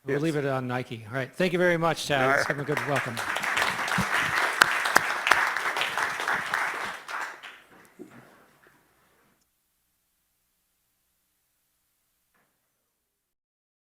We'll leave it on Nike. All right. Thank you very much, Chad. Have a good welcome.